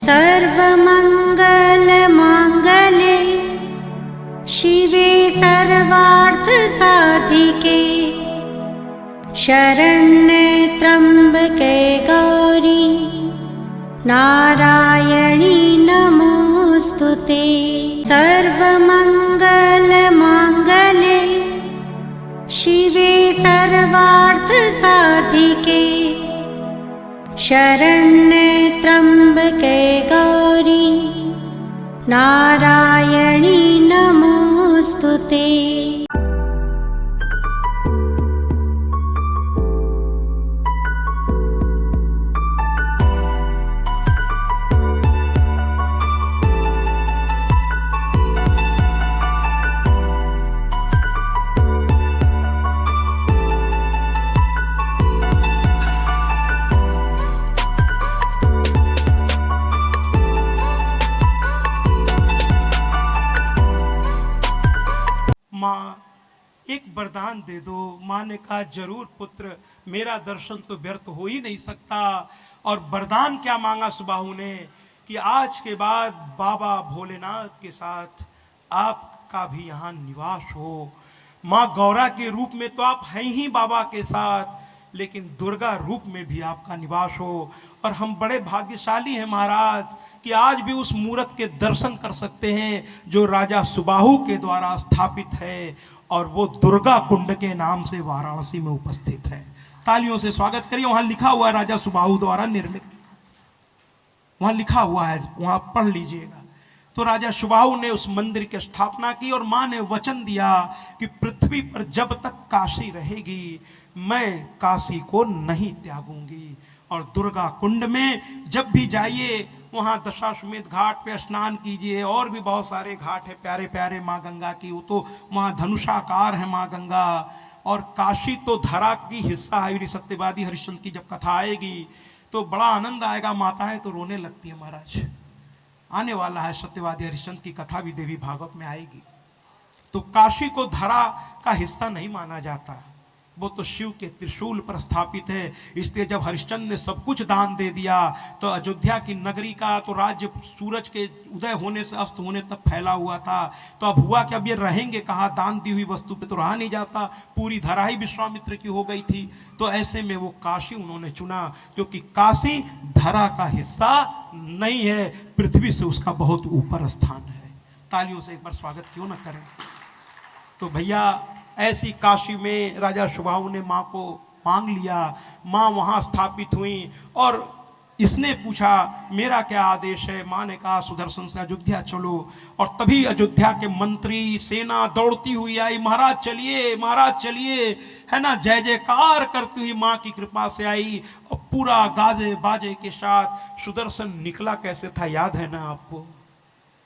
सर्वमङ्गलमाङ्गल्ये शिवे सर्वार्थसाधिके शरण्ये त्र्यम्बके गौरी नारायणी नमोऽस्तुते। सर्वमङ्गलमाङ्गल्ये शिवे सर्वार्थसाधिके शरण्ये त्र्यम्बके गौरी नारायणी नमोऽस्तुते। माँ एक वरदान दे दो। माँ ने कहा जरूर पुत्र, मेरा दर्शन तो व्यर्थ हो ही नहीं सकता। और वरदान क्या मांगा सुबाहु ने कि आज के बाद बाबा भोलेनाथ के साथ आपका भी यहाँ निवास हो। माँ गौरा के रूप में तो आप हैं ही बाबा के साथ, लेकिन दुर्गा रूप में भी आपका निवास हो। और हम बड़े भाग्यशाली हैं महाराज कि आज भी उस मूर्त के दर्शन कर सकते हैं जो राजा सुबाहु के द्वारा स्थापित है, और वो दुर्गा कुंड के नाम से वाराणसी में उपस्थित है। तालियों से स्वागत करिए। वहां लिखा हुआ है राजा सुबाहु द्वारा निर्मित, वहां लिखा हुआ है, वहां पढ़ लीजिएगा। तो राजा सुबाहु ने उस मंदिर की स्थापना की और मां ने वचन दिया कि पृथ्वी पर जब तक काशी रहेगी मैं काशी को नहीं त्यागूंगी। और दुर्गा कुंड में जब भी जाइए वहां दशाश्वमेध घाट पे स्नान कीजिए, और भी बहुत सारे घाट है प्यारे प्यारे माँ गंगा की, वो तो वहां धनुषाकार है माँ गंगा। और काशी तो धरा की हिस्सा है। सत्यवादी हरिश्चंद्र की जब कथा आएगी तो बड़ा आनंद आएगा। माताएं तो रोने लगती है महाराज। आने वाला है सत्यवादी हरिश्चंद्र की कथा भी देवी भागवत में आएगी। तो काशी को धरा का हिस्सा नहीं माना जाता, वो तो शिव के त्रिशूल पर स्थापित है। इसलिए जब हरिश्चंद्र ने सब कुछ दान दे दिया तो अयोध्या की नगरी का तो राज्य सूरज के उदय होने से अस्त होने तक फैला हुआ था। तो अब हुआ कि अब ये रहेंगे कहाँ, दान दी हुई वस्तु पे तो रहा नहीं जाता। पूरी धरा ही विश्वामित्र की हो गई थी। तो ऐसे में वो काशी उन्होंने चुना, क्योंकि काशी धरा का हिस्सा नहीं है, पृथ्वी से उसका बहुत ऊपर स्थान है। तालियों से एक बार स्वागत क्यों ना करें। तो भैया ऐसी काशी में राजा सुबाहु ने माँ को मांग लिया। माँ वहाँ स्थापित हुई और इसने पूछा मेरा क्या आदेश है। माँ ने कहा सुदर्शन से अयोध्या चलो। और तभी अयोध्या के मंत्री सेना दौड़ती हुई आई, महाराज चलिए, महाराज चलिए, है ना, जय जयकार करती हुई माँ की कृपा से आई। और पूरा गाजे बाजे के साथ सुदर्शन निकला कैसे था याद है ना आपको,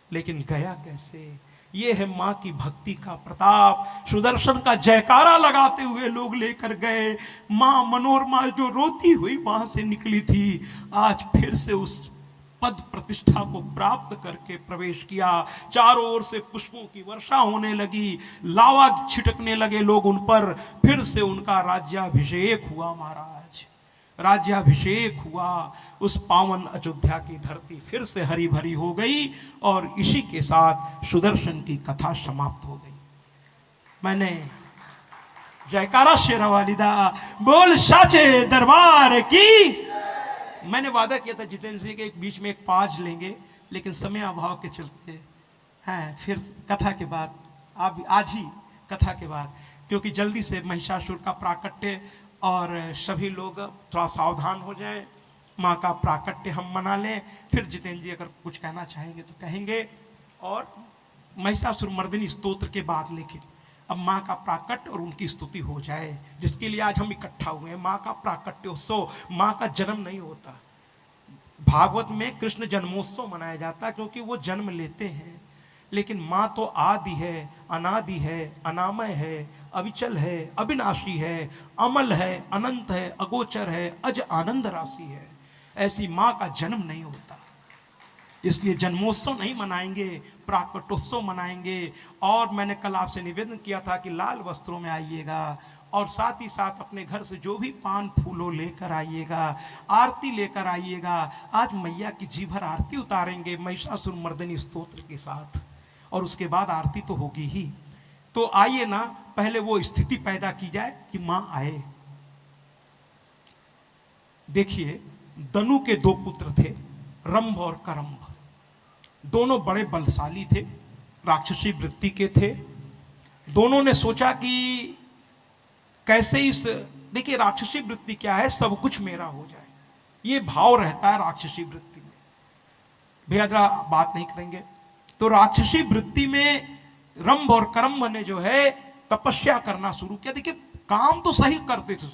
लेकिन गया कैसे, ये है माँ की भक्ति का प्रताप। सुदर्शन का जयकारा लगाते हुए लोग लेकर गए। माँ मनोरमा जो रोती हुई वहां से निकली थी, आज फिर से उस पद प्रतिष्ठा को प्राप्त करके प्रवेश किया। चारों ओर से पुष्पों की वर्षा होने लगी, लावा छिटकने लगे लोग उन पर। फिर से उनका राज्याभिषेक हुआ महाराज, राज्याभिषेक हुआ। उस पावन अयोध्या की धरती फिर से हरी भरी हो गई। और इसी के साथ सुदर्शन की कथा समाप्त हो गई। मैंने जयकारा शेरा वालिदा बोल साचे दरबार की। मैंने वादा किया था जितेंद्र सिंह के बीच में एक पाज लेंगे, लेकिन समय अभाव के चलते हैं फिर कथा के बाद, आज ही कथा के बाद, क्योंकि जल्दी से महिषासुर का प्राकट्य और सभी लोग थोड़ा सावधान हो जाएं। माँ का प्राकट्य हम मना लें, फिर जितेंद्र जी अगर कुछ कहना चाहेंगे तो कहेंगे। और महिषासुर मर्दिनी स्तोत्र के बाद लेकिन अब माँ का प्राकट्य और उनकी स्तुति हो जाए, जिसके लिए आज हम इकट्ठा हुए हैं। माँ का प्राकट्योत्सव, माँ का जन्म नहीं होता। भागवत में कृष्ण जन्मोत्सव मनाया जाता है क्योंकि वो जन्म लेते हैं, लेकिन माँ तो आदि है, अनादि है, अनामय है, अविचल है, अविनाशी है, अमल है, अनंत है, अगोचर है, अज आनंद राशि है। ऐसी माँ का जन्म नहीं होता, इसलिए जन्मोत्सव नहीं मनाएंगे, प्राकटोत्सव मनाएंगे। और मैंने कल आपसे निवेदन किया था कि लाल वस्त्रों में आइएगा और साथ ही साथ अपने घर से जो भी पान फूलों लेकर आइएगा, आरती लेकर आइएगा। आज मैया की जी भर आरती उतारेंगे महिषासुर मर्दनी स्तोत्र के साथ, और उसके बाद आरती तो होगी ही। तो आइए ना, पहले वो स्थिति पैदा की जाए कि मां आए। देखिए, दनु के दो पुत्र थे, रंभ और करंभ। दोनों बड़े बलशाली थे, राक्षसी वृत्ति के थे। दोनों ने सोचा कि कैसे देखिए राक्षसी वृत्ति क्या है, सब कुछ मेरा हो जाए, ये भाव रहता है राक्षसी वृत्ति में। भैया जरा बात नहीं करेंगे। तो राक्षसी वृत्ति में रंभ और करंभ ने जो है तपस्या करना शुरू किया। देखिए, काम तो सही करते थे,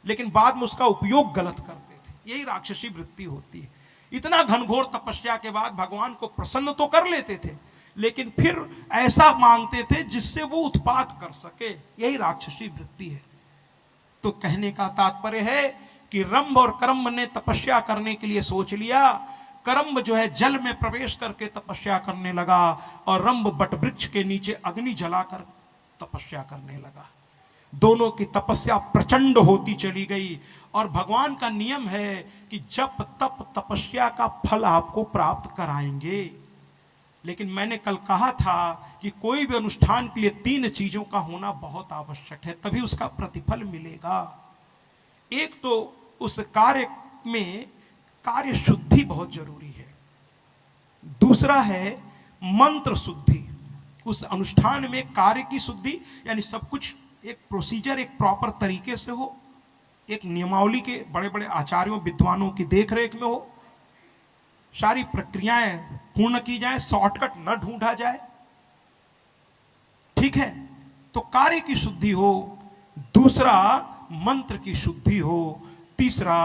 लेकिन बाद में उसका उपयोग गलत करते थे। यही राक्षसी वृत्ति होती है। इतना घनघोर तपस्या के बाद भगवान को प्रसन्न तो कर लेते थे, लेकिन फिर ऐसा मांगते थे जिससे वो उत्पात कर सके। यही राक्षसी वृत्ति है। तो कहने का तात्पर्य है कि रंभ और करंभ ने तपस्या करने के लिए सोच लिया। करंभ जो है जल में प्रवेश करके तपस्या करने लगा, और रंभ बटवृक्ष के नीचे अग्नि जलाकर तपस्या करने लगा। दोनों की तपस्या प्रचंड होती चली गई। और भगवान का नियम है कि जप तप तपस्या का फल आपको प्राप्त कराएंगे। लेकिन मैंने कल कहा था कि कोई भी अनुष्ठान के लिए 3 चीजों का होना बहुत आवश्यक है, तभी उसका प्रतिफल मिलेगा। एक तो उस कार्य में कार्य शुद्धि बहुत जरूरी है। दूसरा है मंत्र शुद्धि। उस अनुष्ठान में कार्य की शुद्धि, यानी सब कुछ एक प्रोसीजर, एक प्रॉपर तरीके से हो, एक नियमावली के बड़े बड़े आचार्यों विद्वानों की देखरेख में हो, सारी प्रक्रियाएं पूर्ण की जाए, शॉर्टकट न ढूंढा जाए। ठीक है, तो कार्य की शुद्धि हो, दूसरा मंत्र की शुद्धि हो, तीसरा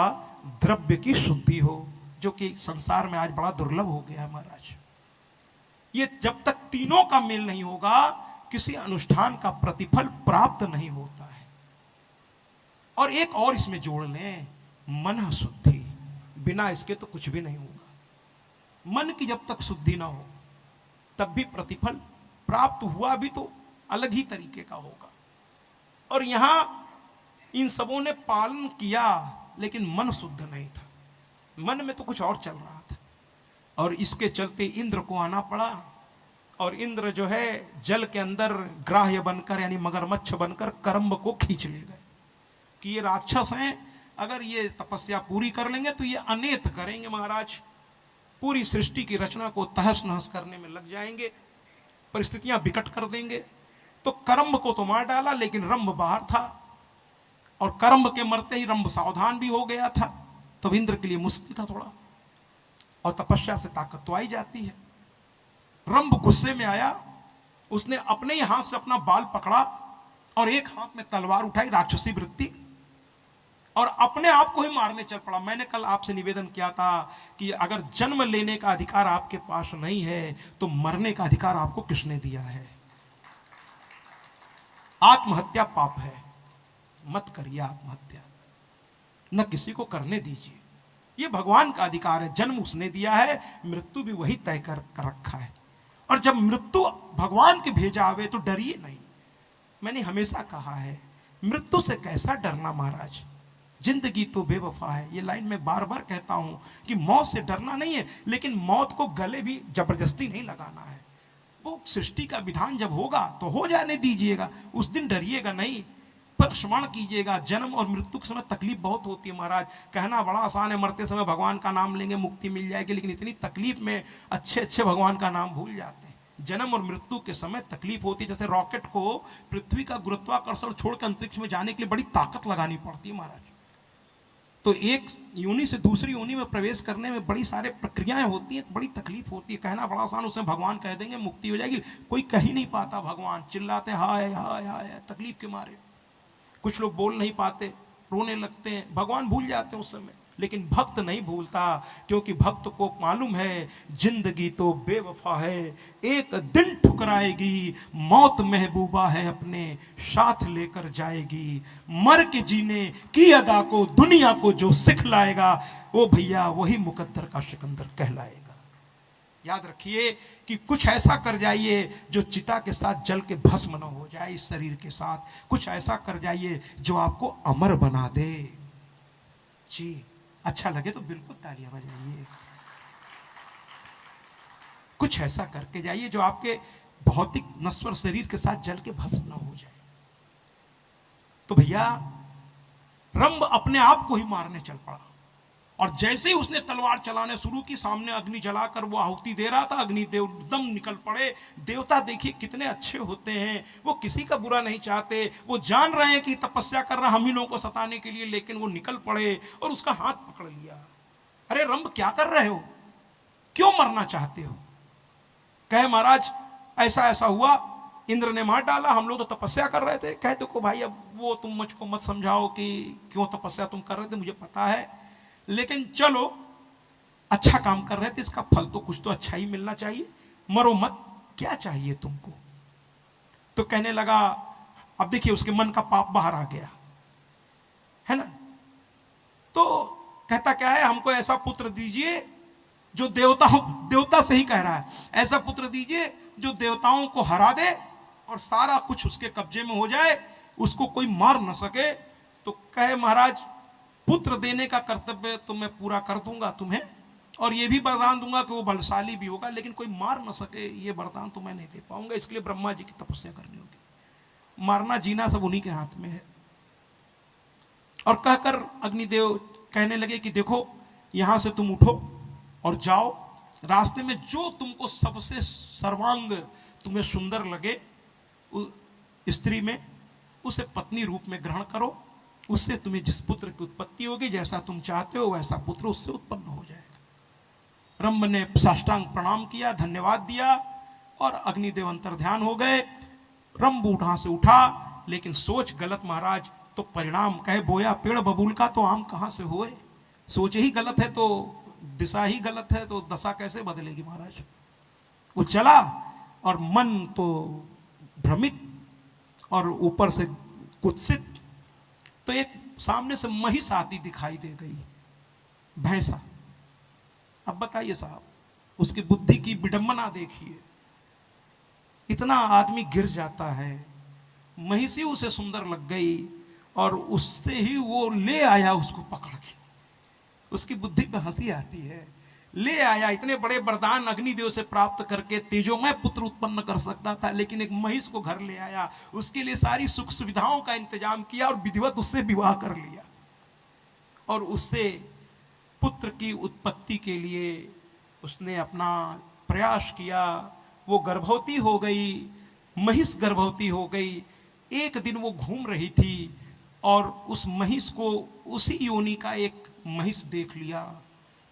द्रव्य की शुद्धि हो, जो कि संसार में आज बड़ा दुर्लभ हो गया है महाराज। ये जब तक तीनों का मेल नहीं होगा, किसी अनुष्ठान का प्रतिफल प्राप्त नहीं होता है। और एक और इसमें जोड़ लें, मन शुद्धि। बिना इसके तो कुछ भी नहीं होगा। मन की जब तक शुद्धि ना हो, तब भी प्रतिफल प्राप्त हुआ भी तो अलग ही तरीके का होगा। और यहां इन सबों ने पालन किया, लेकिन मन शुद्ध नहीं था। मन में तो कुछ और चल रहा था, और इसके चलते इंद्र को आना पड़ा। और इंद्र जो है जल के अंदर ग्राह्य बनकर, यानी मगरमच्छ बनकर करंभ को खींच ले गए कि ये राक्षस हैं, अगर ये तपस्या पूरी कर लेंगे तो ये अनेत करेंगे महाराज, पूरी सृष्टि की रचना को तहस नहस करने में लग जाएंगे, परिस्थितियां विकट कर देंगे। तो करंभ को तो मार डाला, लेकिन रंभ बाहर था, और करंभ के मरते ही रंभ सावधान भी हो गया था। तब इंद्र के लिए मुश्किल था थोड़ा, और तपस्या से ताकत तो आई जाती है। रंभ गुस्से में आया, उसने अपने ही हाथ से अपना बाल पकड़ा और एक हाथ में तलवार उठाई, राक्षसी वृत्ति, और अपने आप को ही मारने चल पड़ा। मैंने कल आपसे निवेदन किया था कि अगर जन्म लेने का अधिकार आपके पास नहीं है, तो मरने का अधिकार आपको किसने दिया है? आत्महत्या पाप है, मत करिए आत्महत्या, न किसी को करने दीजिए। ये भगवान का अधिकार है, जन्म उसने दिया है, मृत्यु भी वही तय कर रखा है। और जब मृत्यु भगवान के भेजा आवे तो डरिए नहीं। मैंने हमेशा कहा है, मृत्यु से कैसा डरना महाराज, जिंदगी तो बेवफा है। ये लाइन मैं बार बार कहता हूं कि मौत से डरना नहीं है, लेकिन मौत को गले भी जबरदस्ती नहीं लगाना है। वो सृष्टि का विधान जब होगा तो हो जाने दीजिएगा, उस दिन डरिएगा नहीं, पर स्मरण कीजिएगा। जन्म और मृत्यु के समय तकलीफ बहुत होती है महाराज। कहना बड़ा आसान है, मरते समय भगवान का नाम लेंगे मुक्ति मिल जाएगी, लेकिन इतनी तकलीफ में अच्छे अच्छे भगवान का नाम भूल जाते हैं। जन्म और मृत्यु के समय तकलीफ होती है। जैसे रॉकेट को पृथ्वी का गुरुत्वाकर्षण छोड़कर अंतरिक्ष में जाने के लिए बड़ी ताकत लगानी पड़ती है महाराज। तो एक योनि से दूसरी योनि में प्रवेश करने में बड़ी सारे प्रक्रियाएं होती हैं, बड़ी तकलीफ होती है। कहना बड़ा आसान, उसमें भगवान कह देंगे मुक्ति हो जाएगी, कोई कह ही नहीं पाता। भगवान चिल्लाते हाय हाय हाय तकलीफ के मारे, कुछ लोग बोल नहीं पाते, रोने लगते हैं, भगवान भूल जाते हैं उस समय। लेकिन भक्त नहीं भूलता, क्योंकि भक्त को मालूम है जिंदगी तो बेवफा है, एक दिन ठुकराएगी, मौत महबूबा है अपने साथ लेकर जाएगी। मर के जीने की अदा को दुनिया को जो सिखलाएगा, वो भैया वही मुकद्दर का सिकंदर कहलाएगा। याद रखिए कि कुछ ऐसा कर जाइए जो चिता के साथ जल के भस्म न हो जाए, इस शरीर के साथ कुछ ऐसा कर जाइए जो आपको अमर बना दे। जी, अच्छा लगे तो बिल्कुल तालियां बजाइए। कुछ ऐसा करके जाइए जो आपके भौतिक नश्वर शरीर के साथ जल के भस्म न हो जाए। तो भैया रंभ अपने आप को ही मारने चल पड़ा, और जैसे ही उसने तलवार चलाने शुरू की, सामने अग्नि जलाकर वो आहुति दे रहा था, अग्निदेव एकदम निकल पड़े। देवता देखिए कितने अच्छे होते हैं, वो किसी का बुरा नहीं चाहते, वो जान रहे हैं कि तपस्या कर रहा हम ही लोगों को सताने के लिए, लेकिन वो निकल पड़े और उसका हाथ पकड़ लिया। अरे रंभ क्या कर रहे हो, क्यों मरना चाहते हो? कहे महाराज ऐसा ऐसा हुआ, इंद्र ने मार डाला, हम लोग तो तपस्या कर रहे थे। कहे देखो भाई अब वो तुम मुझको मत समझाओ कि क्यों तपस्या तुम कर रहे थे, मुझे पता है, लेकिन चलो अच्छा काम कर रहे थे, इसका फल तो कुछ तो अच्छा ही मिलना चाहिए, मरो मत, क्या चाहिए तुमको? तो कहने लगा, अब देखिए उसके मन का पाप बाहर आ गया है ना। तो कहता क्या है, हमको ऐसा पुत्र दीजिए जो देवता से ही कह रहा है, ऐसा पुत्र दीजिए जो देवताओं को हरा दे और सारा कुछ उसके कब्जे में हो जाए, उसको कोई मार न सके। तो कहे महाराज पुत्र देने का कर्तव्य तो मैं पूरा कर दूंगा तुम्हें, और ये भी वरदान दूंगा कि वो बलशाली भी होगा, लेकिन कोई मार न सके ये वरदान तो मैं नहीं दे पाऊंगा, इसके लिए ब्रह्मा जी की तपस्या करनी होगी, मारना जीना सब उन्हीं के हाथ में है। और कहकर अग्निदेव कहने लगे कि देखो यहां से तुम उठो और जाओ, रास्ते में जो तुमको सबसे सर्वांग तुम्हें सुंदर लगे स्त्री में, उसे पत्नी रूप में ग्रहण करो, उससे तुम्हें जिस पुत्र की उत्पत्ति होगी, जैसा तुम चाहते हो वैसा पुत्र उससे उत्पन्न हो जाएगा। रंभ ने साष्टांग प्रणाम किया, धन्यवाद दिया, और अग्निदेव अंतर्ध्यान हो गए। रंभ उठा से उठा, लेकिन सोच गलत महाराज, तो परिणाम कहे बोया पेड़ बबूल का तो आम कहां से होए। सोच ही गलत है तो दिशा ही गलत है, तो दशा कैसे बदलेगी महाराज। वो चला और मन तो भ्रमित और ऊपर से कुत्सित। तो एक सामने से महिष आती दिखाई दे गई, भैंसा। अब बताइए साहब, उसकी बुद्धि की विडंबना देखिए, इतना आदमी गिर जाता है, महिषी उसे सुंदर लग गई और उससे ही वो ले आया उसको पकड़ के। उसकी बुद्धि पे हंसी आती है, ले आया, इतने बड़े वरदान अग्निदेव से प्राप्त करके तेजोमय पुत्र उत्पन्न कर सकता था, लेकिन एक महिष को घर ले आया, उसके लिए सारी सुख सुविधाओं का इंतजाम किया और विधिवत उससे विवाह कर लिया, और उससे पुत्र की उत्पत्ति के लिए उसने अपना प्रयास किया। वो गर्भवती हो गई, महिष गर्भवती हो गई। एक दिन वो घूम रही थी और उस महिष को उसी योनि का एक महिष देख लिया,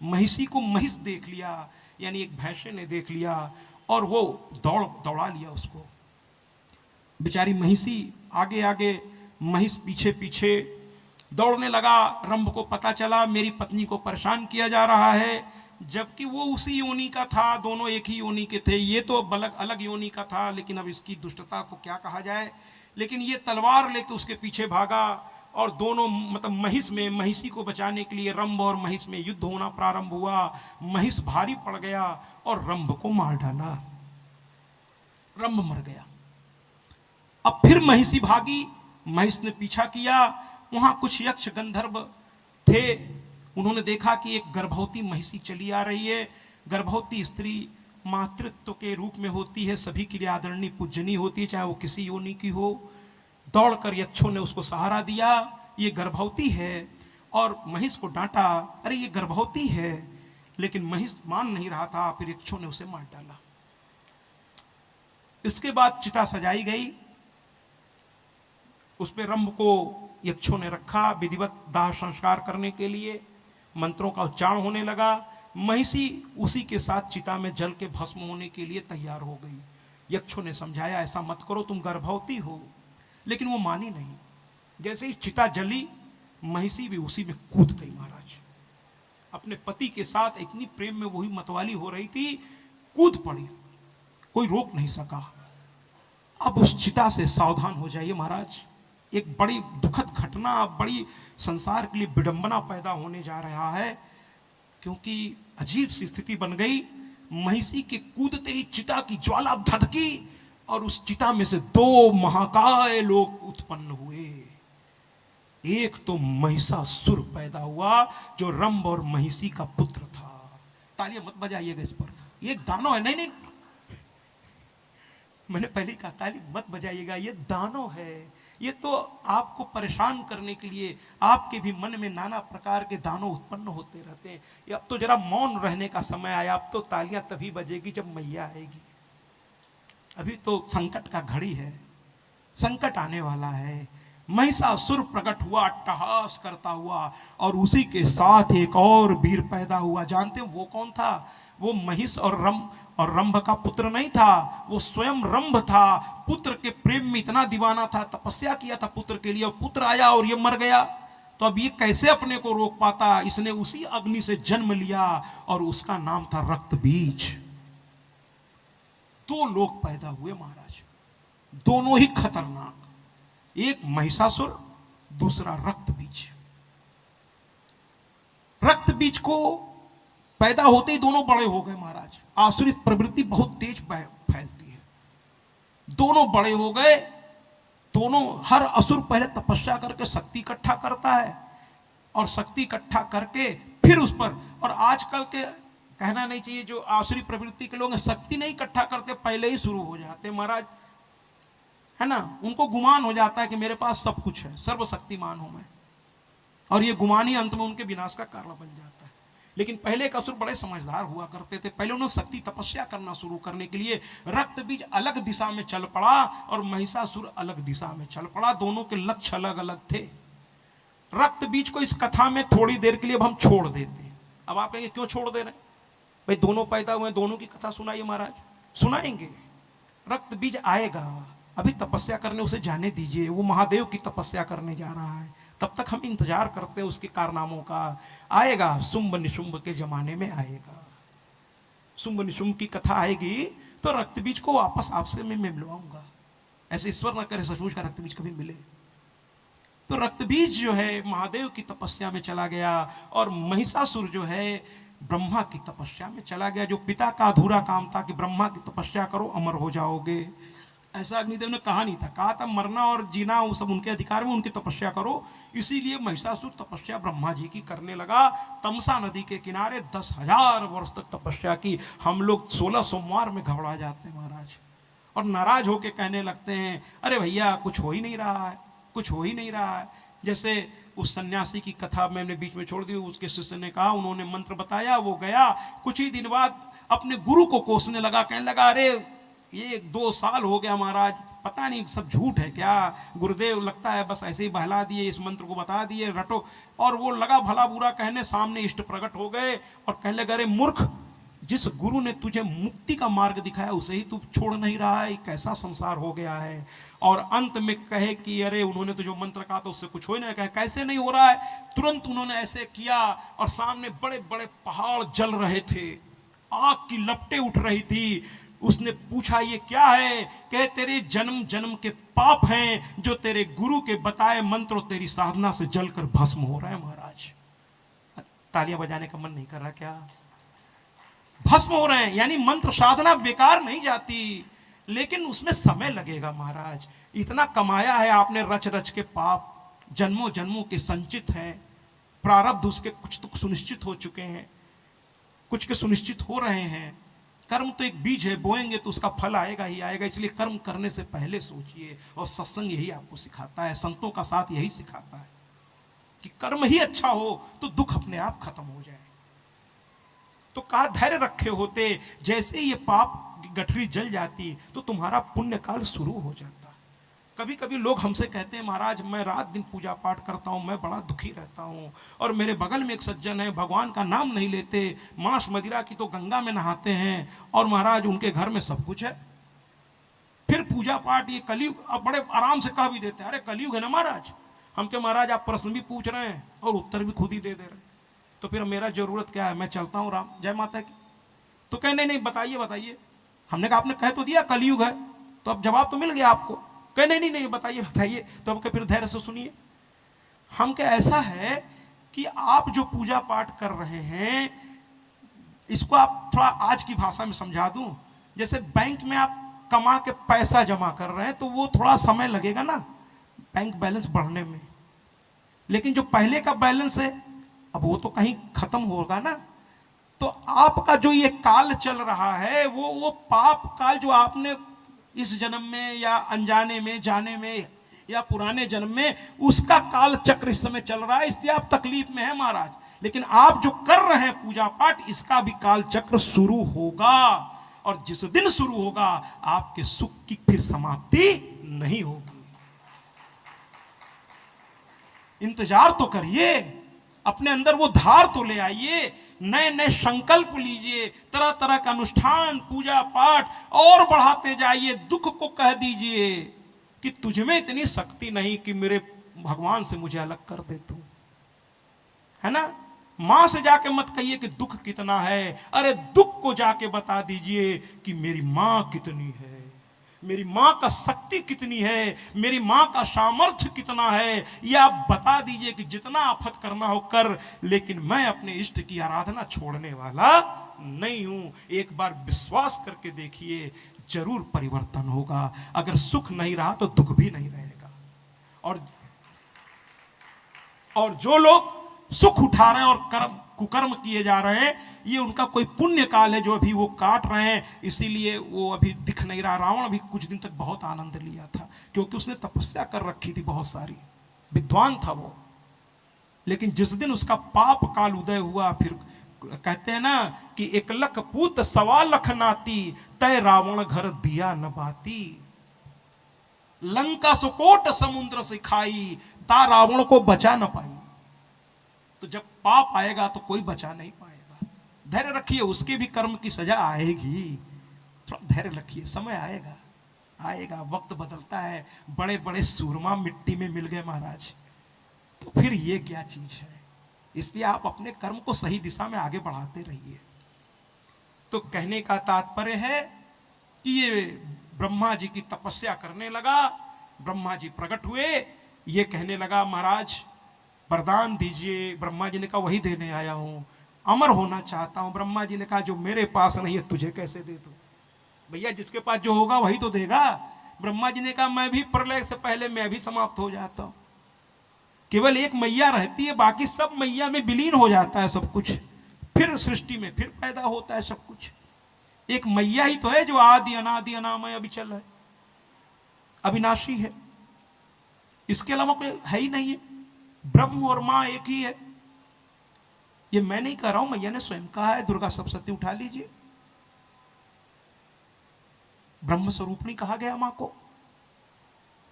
महिषी को महिष देख लिया, यानी एक भैंसे ने देख लिया, और वो दौड़ा लिया उसको। बेचारी महिषी आगे आगे, महिष पीछे पीछे दौड़ने लगा। रंभ को पता चला मेरी पत्नी को परेशान किया जा रहा है, जबकि वो उसी योनि का था, दोनों एक ही योनि के थे। ये तो अलग अलग योनि का था, लेकिन अब इसकी दुष्टता को क्या कहा जाए। लेकिन ये तलवार लेके उसके पीछे भागा, और दोनों मतलब महिषी को बचाने के लिए रंभ और महिष में युद्ध होना प्रारंभ हुआ। महिष भारी पड़ गया और रंभ को मार डाला, रंभ मर गया। अब फिर महिषी भागी, महिष ने पीछा किया, वहां कुछ यक्ष गंधर्व थे, उन्होंने देखा कि एक गर्भवती महिषी चली आ रही है। गर्भवती स्त्री मातृत्व के रूप में होती है, सभी के लिए आदरणीय पूजनीय होती है, चाहे वो किसी योनि की हो। दौड़कर यक्षों ने उसको सहारा दिया, ये गर्भवती है, और महिष को डांटा, अरे ये गर्भवती है, लेकिन महिष मान नहीं रहा था, फिर यक्षों ने उसे मार डाला। इसके बाद चिता सजाई गई, उस पे रंभ को यक्षों ने रखा विधिवत दाह संस्कार करने के लिए, मंत्रों का उच्चारण होने लगा। महिषी उसी के साथ चिता में जल के भस्म होने के लिए तैयार हो गई। यक्षों ने समझाया ऐसा मत करो, तुम गर्भवती हो, लेकिन वो मानी नहीं। जैसे ही चिता जली, महिषी भी उसी में कूद गई महाराज। अपने पति के साथ इतनी प्रेम में वही मतवाली हो रही थी, कूद पड़ी, कोई रोक नहीं सका। अब उस चिता से सावधान हो जाइए महाराज, एक बड़ी दुखद घटना, बड़ी संसार के लिए विडंबना पैदा होने जा रहा है, क्योंकि अजीब सी स्थिति बन गई। महिषी के कूदते ही चिता की ज्वाला धधकी और उस चिता में से 2 महाकाय लोग उत्पन्न हुए। एक तो महिषासुर पैदा हुआ जो रंभ और महिषी का पुत्र था। तालियां मत बजाइएगा इस पर, ये एक दानव है। नहीं नहीं, मैंने पहले कहा ताली मत बजाइएगा, ये दानव है। ये तो आपको परेशान करने के लिए, आपके भी मन में नाना प्रकार के दानव उत्पन्न होते रहते हैं। ये अब तो जरा मौन रहने का समय आया, अब तो तालियां तभी बजेगी जब मैया आएगी। अभी तो संकट का घड़ी है, संकट आने वाला है। महिषासुर प्रकट हुआ अट्टहास करता हुआ, और उसी के साथ एक और वीर पैदा हुआ। जानते हैं वो कौन था? वो महिष और रंभ का पुत्र नहीं था, वो स्वयं रंभ था। पुत्र के प्रेम में इतना दीवाना था, तपस्या किया था पुत्र के लिए, और पुत्र आया और ये मर गया। तो अब ये कैसे अपने को रोक पाता? इसने उसी अग्नि से जन्म लिया और उसका नाम था रक्त बीज। 2 लोग पैदा हुए महाराज, दोनों ही खतरनाक। एक महिषासुर, दूसरा रक्त बीज। रक्त बीज को पैदा होते ही दोनों बड़े हो गए महाराज। आसुरी प्रवृत्ति बहुत तेज फैलती है। दोनों बड़े हो गए। दोनों, हर असुर पहले तपस्या करके शक्ति इकट्ठा करता है, और शक्ति इकट्ठा करके फिर उस पर, और आजकल के कहना नहीं चाहिए जो आसुरी प्रवृत्ति के लोग शक्ति नहीं इकट्ठा करते, पहले ही शुरू हो जाते महाराज, है ना। उनको गुमान हो जाता है कि मेरे पास सब कुछ है, सर्वशक्तिमान हूं मैं, और ये गुमान ही अंत में उनके विनाश का कारण बन जाता है। लेकिन पहले के असुर बड़े समझदार हुआ करते थे। पहले उन्होंने शक्ति तपस्या करना शुरू करने के लिए रक्त बीज अलग दिशा में चल पड़ा और महिषासुर अलग दिशा में चल पड़ा। दोनों के लक्ष्य अलग अलग थे। रक्त बीज को इस कथा में थोड़ी देर के लिए अब हम छोड़ देते हैं। अब आप कहेंगे क्यों छोड़ दे रहे हैं भाई, दोनों पैदा हुए, दोनों की कथा सुनाइए महाराज। सुनाएंगे, रक्त बीज आएगा, अभी तपस्या करने उसे जाने दीजिए। वो महादेव की तपस्या करने जा रहा है, तब तक हम इंतजार करते हैं उसके कारनामों का। आएगा, शुंभ निशुंभ के जमाने में आएगा। शुंभ निशुंभ की कथा आएगी तो रक्त बीज को वापस आपसे मैं मिलवाऊंगा। ऐसे ईश्वर न करे सचमुच का रक्त बीज कभी मिले। तो रक्त बीज जो है महादेव की तपस्या में चला गया, और महिषासुर जो है ब्रह्मा की तपस्या में चला गया। जो पिता का अधूरा काम था कि ब्रह्मा की तपस्या करो अमर हो जाओगे, ऐसा अग्निदेव ने कहा नहीं था। कहा था मरना और जीना वो सब उनके अधिकार में, उनकी तपस्या करो। इसीलिए महिषासुर तपस्या ब्रह्मा जी की करने लगा। तमसा नदी के किनारे 10,000 वर्ष तक तपस्या की। हम लोग 16 सोमवार में घबरा जाते हैं महाराज, और नाराज होके कहने लगते हैं अरे भैया कुछ हो ही नहीं रहा है, कुछ हो ही नहीं रहा है। जैसे उस सन्यासी की कथा मैंने बीच में छोड़ दी। उसके शिष्य ने कहा, उन्होंने मंत्र बताया, वो गया, कुछ ही दिन बाद अपने गुरु को कोसने लगा। कहने लगा अरे 1-2 साल हो गया महाराज, पता नहीं सब झूठ है क्या, गुरुदेव लगता है बस ऐसे ही बहला दिए, इस मंत्र को बता दिए, रटो। और वो लगा भला बुरा कहने, सामने इष्ट प्रकट हो गए और कहने लगे अरे मूर्ख, जिस गुरु ने तुझे मुक्ति का मार्ग दिखाया उसे ही तू छोड़ नहीं रहा है, कैसा संसार हो गया है। और अंत में कहे कि अरे उन्होंने तो जो मंत्र कहा था उससे कुछ हो ही नहीं। कहे कैसे नहीं हो रहा है? तुरंत उन्होंने ऐसे किया और सामने बड़े बड़े पहाड़ जल रहे थे, आग की लपटें उठ रही थी। उसने पूछा ये क्या है? कहे तेरे जन्म जन्म के पाप हैं जो तेरे गुरु के बताए मंत्र और तेरी साधना से जलकर भस्म हो रहा है महाराज। तालियां बजाने का मन नहीं कर रहा क्या? भस्म हो रहे हैं, यानी मंत्र साधना बेकार नहीं जाती, लेकिन उसमें समय लगेगा महाराज। इतना कमाया है आपने रच रच के, पाप जन्मों जन्मों के संचित है, प्रारब्ध उसके कुछ तो सुनिश्चित हो चुके हैं, कुछ के सुनिश्चित हो रहे हैं। कर्म तो एक बीज है, बोएंगे तो उसका फल आएगा ही आएगा। इसलिए कर्म करने से पहले सोचिए, और सत्संग यही आपको सिखाता है, संतों का साथ यही सिखाता है कि कर्म ही अच्छा हो तो दुख अपने आप खत्म हो जाए। तो कहा धैर्य रखे होते, जैसे ये पाप गठरी जल जाती तो तुम्हारा पुण्य काल शुरू हो जाता। कभी कभी लोग हमसे कहते हैं महाराज मैं रात दिन पूजा पाठ करता हूँ, मैं बड़ा दुखी रहता हूँ, और मेरे बगल में एक सज्जन है भगवान का नाम नहीं लेते, मांस मदिरा की तो गंगा में नहाते हैं, और महाराज उनके घर में सब कुछ है, फिर पूजा पाठ ये कलयुग। अब बड़े आराम से कह भी देते हैं अरे कलयुग है ना महाराज। हम के महाराज आप प्रश्न भी पूछ रहे हैं और उत्तर भी खुद ही दे रहे हैं, तो फिर मेरा जरूरत क्या है? मैं चलता हूँ राम, जय माता की। तो कहे नहीं नहीं बताइए बताइए। हमने कहा आपने कह तो दिया कलयुग है, तो अब जवाब तो मिल गया आपको। कहे नहीं नहीं नहीं बताइए बताइए। तो अब फिर धैर्य से सुनिए। हम क्या ऐसा है कि आप जो पूजा पाठ कर रहे हैं इसको आप थोड़ा आज की भाषा में समझा दूं, जैसे बैंक में आप कमा के पैसा जमा कर रहे हैं तो वो थोड़ा समय लगेगा ना बैंक बैलेंस बढ़ने में, लेकिन जो पहले का बैलेंस है अब वो तो कहीं खत्म होगा ना। तो आपका जो ये काल चल रहा है वो पाप काल जो आपने इस जन्म में या अनजाने में जाने में या पुराने जन्म में, उसका काल चक्र इस समय चल रहा है, इसलिए आप तकलीफ में है महाराज। लेकिन आप जो कर रहे हैं पूजा पाठ, इसका भी काल चक्र शुरू होगा, और जिस दिन शुरू होगा आपके सुख की फिर समाप्ति नहीं होगी। इंतजार तो करिए, अपने अंदर वो धार तो ले आइए, नए नए संकल्प लीजिए, तरह तरह का अनुष्ठान पूजा पाठ और बढ़ाते जाइए। दुख को कह दीजिए कि तुझमें इतनी शक्ति नहीं कि मेरे भगवान से मुझे अलग कर दे तू, है ना। मां से जाके मत कहिए कि दुख कितना है, अरे दुख को जाके बता दीजिए कि मेरी मां कितनी है, मेरी मां का शक्ति कितनी है, मेरी मां का सामर्थ्य कितना है। यह आप बता दीजिए कि जितना आफत करना हो कर, लेकिन मैं अपने इष्ट की आराधना छोड़ने वाला नहीं हूं। एक बार विश्वास करके देखिए, जरूर परिवर्तन होगा। अगर सुख नहीं रहा तो दुख भी नहीं रहेगा। और जो लोग सुख उठा रहे हैं और कुकर्म किए जा रहे हैं, ये उनका कोई पुण्य काल है जो अभी वो काट रहे हैं, इसीलिए वो अभी दिख नहीं रहा। रावण अभी कुछ दिन तक बहुत आनंद लिया था, क्योंकि उसने तपस्या कर रखी थी बहुत सारी, विद्वान था वो। लेकिन जिस दिन उसका पाप काल उदय हुआ, फिर कहते हैं ना कि 1,00,000 पूत 1,25,00,000 नाती, तय रावण घर दिया न बाती। लंका सुकोट समुद्र से खाई, ता रावण को बचा न पाई। तो जब पाप आएगा तो कोई बचा नहीं पाएगा। धैर्य रखिए, उसके भी कर्म की सजा आएगी। थोड़ा धैर्य रखिए, समय आएगा, आएगा। वक्त बदलता है। बड़े बड़े सूरमा मिट्टी में मिल गए महाराज, तो फिर ये क्या चीज है। इसलिए आप अपने कर्म को सही दिशा में आगे बढ़ाते रहिए। तो कहने का तात्पर्य है कि ये ब्रह्मा जी की तपस्या करने लगा। ब्रह्मा जी प्रकट हुए, ये कहने लगा महाराज वरदान दीजिए। ब्रह्मा जी ने कहा वही देने आया हूं, अमर होना चाहता हूं। ब्रह्मा जी ने कहा जो मेरे पास नहीं है तुझे कैसे दे दूं। भैया जिसके पास जो होगा वही तो देगा। ब्रह्मा जी ने कहा मैं भी प्रलय से पहले मैं भी समाप्त हो जाता हूं। केवल एक मैया रहती है, बाकी सब मैया में विलीन हो जाता है सब कुछ, फिर सृष्टि में फिर पैदा होता है सब कुछ। एक मैया ही तो है जो आदि अनादि अनामय अभिचल है, अविनाशी है। इसके अलावा कोई है ही नहीं है। ब्रह्म और मां एक ही है। ये मैं नहीं कह रहा हूं, मैया ने स्वयं कहा है। दुर्गा सप्तशती उठा लीजिए, ब्रह्म स्वरूप नहीं कहा गया मां को,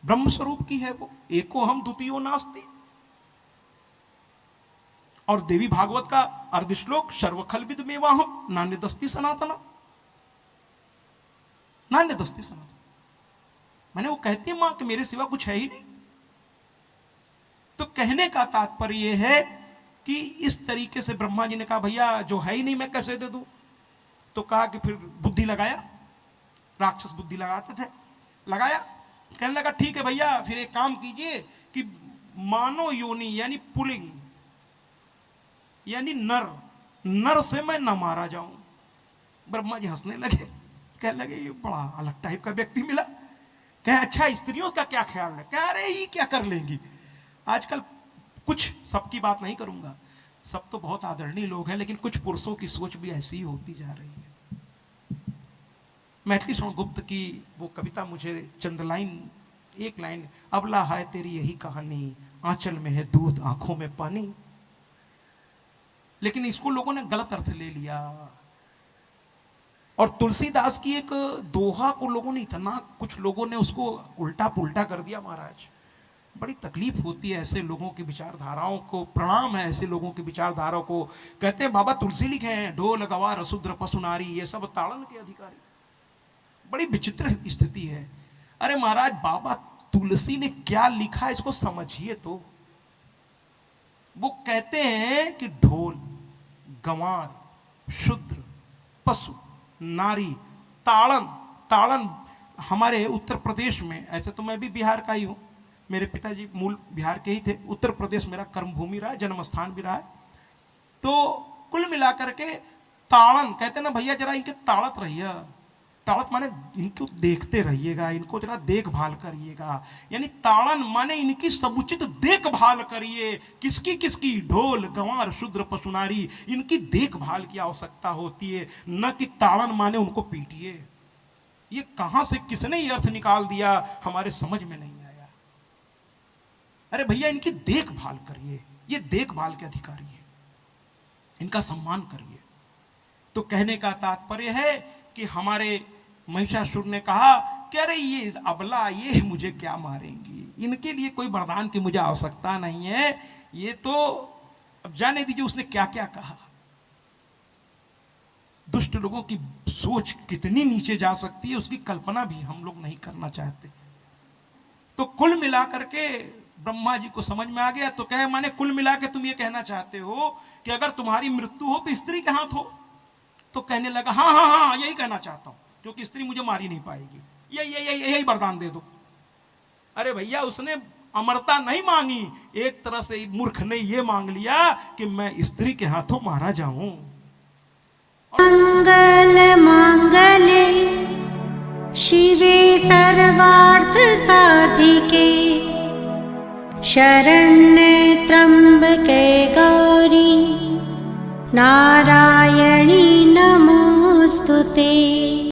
ब्रह्म स्वरूप की है वो। एको हम द्वितीयो नास्ति। और देवी भागवत का अर्ध श्लोक सर्वखलविद मेवाहम नान्य दस्ति सनातना, नान्य दस्ति सनातन। मैंने वो कहती है मां कि मेरे सिवा कुछ है ही नहीं। तो कहने का तात्पर्य यह है कि इस तरीके से ब्रह्मा जी ने कहा भैया जो है ही नहीं मैं कैसे दे दूं। तो कहा कि फिर बुद्धि लगाया, राक्षस बुद्धि लगाते थे, लगाया। कहने लगा ठीक है भैया, फिर एक काम कीजिए कि मानो योनि यानी पुलिंग यानी नर, नर से मैं न मारा जाऊं। ब्रह्मा जी हंसने लगे, कहने लगे ये बड़ा अलग टाइप का व्यक्ति मिला। कहे अच्छा स्त्रियों का क्या ख्याल है। कह अरे ये क्या कर लेंगी। आजकल कुछ, सबकी बात नहीं करूंगा, सब तो बहुत आदरणीय लोग हैं, लेकिन कुछ पुरुषों की सोच भी ऐसी ही होती जा रही है। मैथिली शरण गुप्त की वो कविता मुझे चंद लाइन, एक लाइन, अबला है तेरी यही कहानी, आंचल में है दूध आंखों में पानी। लेकिन इसको लोगों ने गलत अर्थ ले लिया। और तुलसीदास की एक दोहा को लोगों ने इतना, कुछ लोगों ने उसको उल्टा पुल्टा कर दिया महाराज। बड़ी तकलीफ होती है ऐसे लोगों की विचारधाराओं को। प्रणाम है ऐसे लोगों की विचारधाराओं को। कहते हैं बाबा तुलसी लिखे हैं, ढोल गवार असुद्र पशु नारी, ये सब ताड़न के अधिकारी। बड़ी विचित्र स्थिति है। अरे महाराज बाबा तुलसी ने क्या लिखा इसको समझिए तो। वो कहते हैं कि ढोल, गंवार, शूद्र, पशु, नारी, ताड़न। ताड़न हमारे उत्तर प्रदेश में, ऐसे तो मैं भी बिहार का ही हूं, मेरे पिताजी मूल बिहार के ही थे। उत्तर प्रदेश मेरा कर्मभूमि रहा है, जन्म स्थान भी रहा है। तो कुल मिलाकर के ताड़न कहते ना भैया, जरा इनके ताड़त रहिए। ताड़त माने इनको देखते रहिएगा, इनको जरा देखभाल करिएगा। यानी ताड़न माने इनकी समुचित देखभाल करिए। किसकी किसकी? ढोल गंवार शूद्र पशुनारी, इनकी देखभाल की आवश्यकता होती है, न कि ताड़न माने उनको पीटिए। ये कहां से किसने ये अर्थ निकाल दिया, हमारे समझ में नहीं आया। अरे भैया इनकी देखभाल करिए, ये देखभाल के अधिकारी है, इनका सम्मान करिए। तो कहने का तात्पर्य है कि हमारे महिषासुर ने कहा कि अरे ये अबला, ये मुझे क्या मारेंगी, इनके लिए कोई वरदान की मुझे आवश्यकता नहीं है। ये तो अब जाने दीजिए उसने क्या क्या कहा। दुष्ट लोगों की सोच कितनी नीचे जा सकती है, उसकी कल्पना भी हम लोग नहीं करना चाहते। तो कुल मिलाकर के ब्रह्मा जी को समझ में आ गया। तो कहे माने कुल मिला के तुम ये कहना चाहते हो कि अगर तुम्हारी मृत्यु हो तो स्त्री के हाथ हो? तो कहने लगा हाँ हाँ हाँ, यही कहना चाहता हूं, क्योंकि स्त्री मुझे मारी नहीं पाएगी, यही वरदान दे दो। अरे भैया उसने अमरता नहीं मांगी, एक तरह से मूर्ख ने ये मांग लिया कि मैं स्त्री के हाथों मारा जाऊं। मंगल मांगल्ये शिवे सर्वार्थ साधिके शरण्ये त्र्यंबके गौरी नारायणी नमोस्तुते।